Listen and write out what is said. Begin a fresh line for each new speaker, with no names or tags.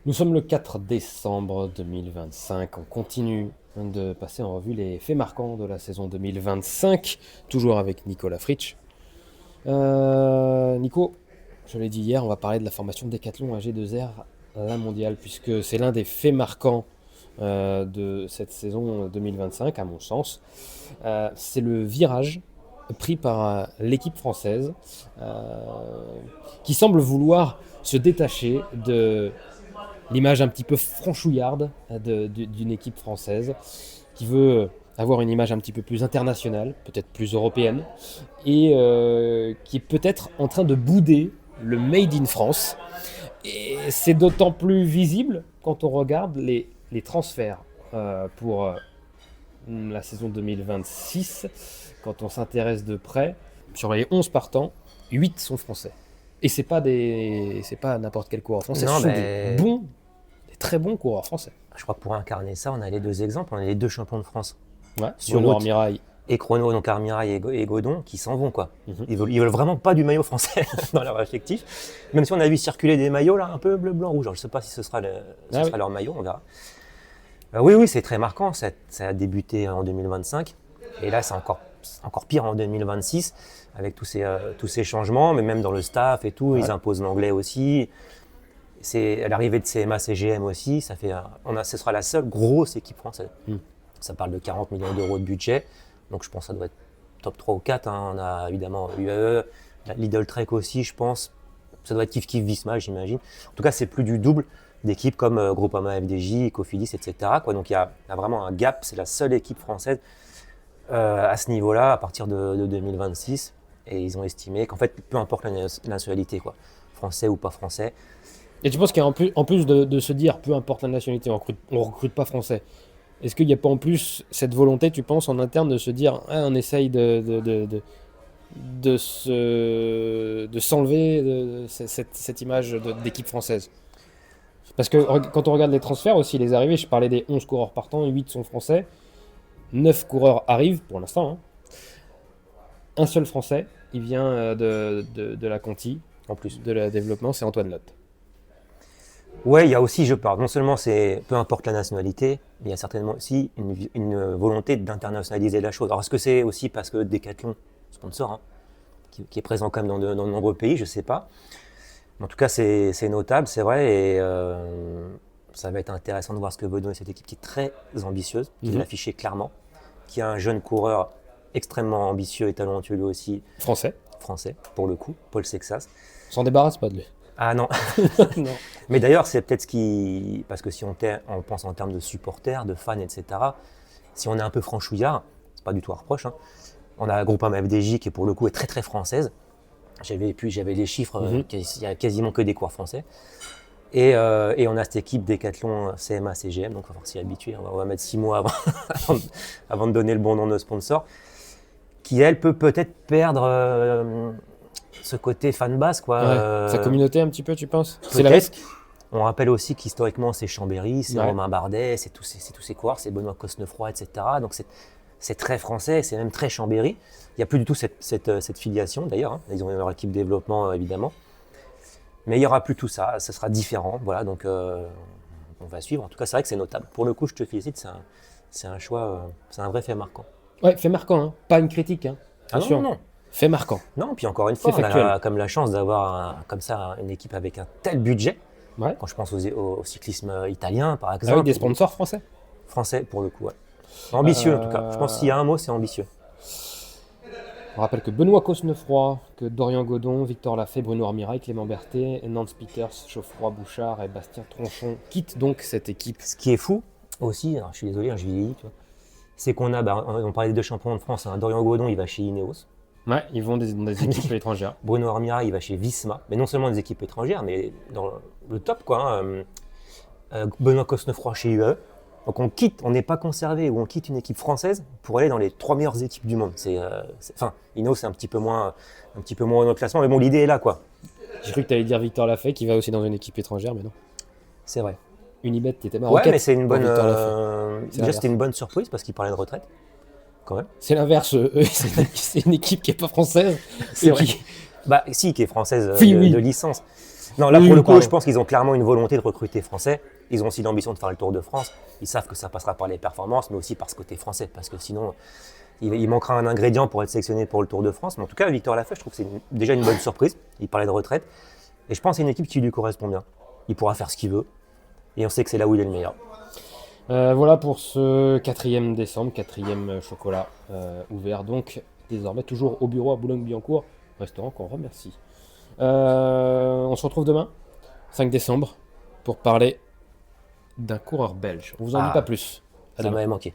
Nous sommes le 4 décembre 2025. On continue de passer en revue les faits marquants de la saison 2025, toujours avec Nicolas Fritsch. Nico, je l'ai dit hier, on va parler de la formation de Decathlon à G2R, la mondiale, puisque c'est l'un des faits marquants de cette saison 2025, à mon sens. C'est le virage pris par l'équipe française qui semble vouloir se détacher de l'image un petit peu franchouillarde d'une équipe française qui veut avoir une image un petit peu plus internationale, peut-être plus européenne, et qui est peut-être en train de bouder le Made in France. Et c'est d'autant plus visible quand on regarde les transferts pour la saison 2026. Quand on s'intéresse de près, sur les 11 partants, 8 sont français. Et c'est pas n'importe quel coureur français, ce
Non,
sont des très bons coureurs français.
je crois que pour incarner ça, on a les deux exemples. On a les deux champions de France
Ouais,
sur
Bruno
route
Armirail.
et chrono, donc Armirail et Godon, qui s'en vont, quoi.
Mhm.
Ils veulent vraiment pas du maillot français dans leur effectif. Même si on a vu circuler des maillots là, un peu bleu, blanc, rouge. Alors, je sais pas si ce sera,
Oui.
leur maillot, on verra. Oui, c'est très marquant. Ça a débuté en 2025. Et là, c'est encore pire en 2026, avec tous ces changements, mais même dans le staff et tout,
Ouais.
ils imposent l'anglais aussi. C'est à l'arrivée de CMA, CGM aussi, ce sera la seule grosse équipe française.
Mm.
Ça parle de 40 millions d'euros de budget, donc je pense que ça doit être top 3 ou 4. On a évidemment UAE, Lidl Trek aussi, je pense. Ça doit être Kif Kif Visma, j'imagine. En tout cas, c'est plus du double d'équipes comme Groupama FDJ, Cofidis, etc. Donc il y a vraiment un gap, c'est la seule équipe française à ce niveau-là à partir de 2026. Et ils ont estimé qu'en fait, peu importe la nationalité, quoi, français ou pas français.
Et tu penses qu'en plus, en plus de se dire, peu importe la nationalité, on recrute pas français, est-ce qu'il n'y a pas en plus cette volonté, tu penses, en interne de se dire, ah, on essaye de s'enlever de cette image d'équipe française? Parce que quand on regarde les transferts aussi, les arrivées, je parlais des 11 coureurs partants, 8 sont français, 9 coureurs arrivent pour l'instant, hein. Un seul français, il vient de la Conti,
En plus.
de la développement, c'est Antoine Lotte.
Ouais, il y a aussi, je parle, non seulement c'est peu importe la nationalité, mais il y a certainement aussi une volonté d'internationaliser la chose. Alors est-ce que c'est aussi parce que Decathlon, sponsor, hein, qui est présent quand même dans de nombreux pays, je sais pas. Mais en tout cas, c'est notable, c'est vrai, et ça va être intéressant de voir ce que veut donner cette équipe qui est très ambitieuse, qui l'a affiché clairement, qui a un jeune coureur extrêmement ambitieux et talentueux lui aussi,
Français.
français, pour le coup, Paul Sexas.
On s'en débarrasse pas de lui.
Ah non.
Non.
Mais d'ailleurs, c'est peut-être ce qui. Parce que si on pense en termes de supporters, de fans, etc., si on est un peu franchouillard, c'est pas du tout un reproche, hein. On a Groupama FDJ qui, pour le coup, est très très française. J'avais les chiffres, il y a quasiment que des coureurs français. Et on a cette équipe Decathlon CMA CGM, donc on va falloir s'y habituer. On va mettre 6 mois avant de donner le bon nom de sponsor, qui elle peut-être perdre ce côté fan base, quoi.
Ouais. Sa communauté un petit peu, tu penses? C'est le
Peut-être.
risque.
On rappelle aussi qu'historiquement, c'est Chambéry, c'est
Ouais.
Romain Bardet, c'est tous ces coureurs, c'est Benoît Cosnefroy, etc. Donc c'est très français, c'est même très Chambéry. Il n'y a plus du tout cette filiation d'ailleurs, hein. Ils ont leur équipe développement évidemment. Mais il n'y aura plus tout ça, ça sera différent. Voilà, donc on va suivre. En tout cas, c'est vrai que c'est notable. Pour le coup, je te félicite, c'est un choix, c'est un vrai fait marquant.
Ouais, fait marquant, hein. Pas une critique, hein.
Ah
Attention.
non.
Fait marquant.
Non, puis encore une fois,
C'est
on a
factuel.
comme la chance d'avoir comme ça une équipe avec un tel budget.
Ouais.
Quand je pense au cyclisme italien, par exemple.
Avec des sponsors français.
Français, pour le coup, ouais. Ambitieux, en tout cas. Je pense qu'il y a un mot, c'est ambitieux.
On rappelle que Benoît Cosnefroy, que Dorian Godon, Victor Lafay, Bruno Armirail, Clément Berthet, Nance Peters, Geoffroy Bouchard et Bastien Tronchon quittent donc cette équipe.
Ce qui est fou aussi, alors je suis désolé, je vieillis, tu vois, c'est qu'on a, on parlait des deux champions de France, hein, Dorian Godon, il va chez Ineos.
Ouais, ils vont dans des équipes étrangères.
Bruno Armirail, il va chez Visma, mais non seulement des équipes étrangères, mais dans le top, quoi, hein. Benoît Cosnefroy chez UAE. Donc on n'est pas conservé ou on quitte une équipe française pour aller dans les 3 meilleures équipes du monde. Enfin, Ineos c'est un petit peu moins dans le classement, mais bon, l'idée est là, quoi.
J'ai cru que tu allais dire Victor Lafay qui va aussi dans une équipe étrangère, mais non.
C'est vrai.
Unibet qui était
Ouais,
marocaine.
mais c'est une bonne.
Victor Lafay. C'est
Déjà,
l'inverse.
c'était une bonne surprise parce qu'il parlait de retraite, quand même.
C'est l'inverse. Eux, c'est une équipe qui n'est pas française.
C'est
et
vrai.
qui-
Bah, si, qui est française
Oui, oui.
de licence. Non, là,
Oui,
pour le coup,
pardon.
je pense qu'ils ont clairement une volonté de recruter français. Ils ont aussi l'ambition de faire le Tour de France. Ils savent que ça passera par les performances, mais aussi par ce côté français. Parce que sinon, il manquera un ingrédient pour être sélectionné pour le Tour de France. Mais en tout cas, Victor Lafay, je trouve que c'est déjà une bonne surprise. Il parlait de retraite. Et je pense que c'est une équipe qui lui correspond bien. Il pourra faire ce qu'il veut. Et on sait que c'est là où il est le meilleur.
Voilà pour ce 4e décembre, 4e chocolat ouvert. Donc, désormais, toujours au bureau à Boulogne-Billancourt, restaurant qu'on remercie. On se retrouve demain, 5 décembre, pour parler d'un coureur belge. On vous en dit pas
Ah,
plus. À
ça
demain.
m'avait manqué.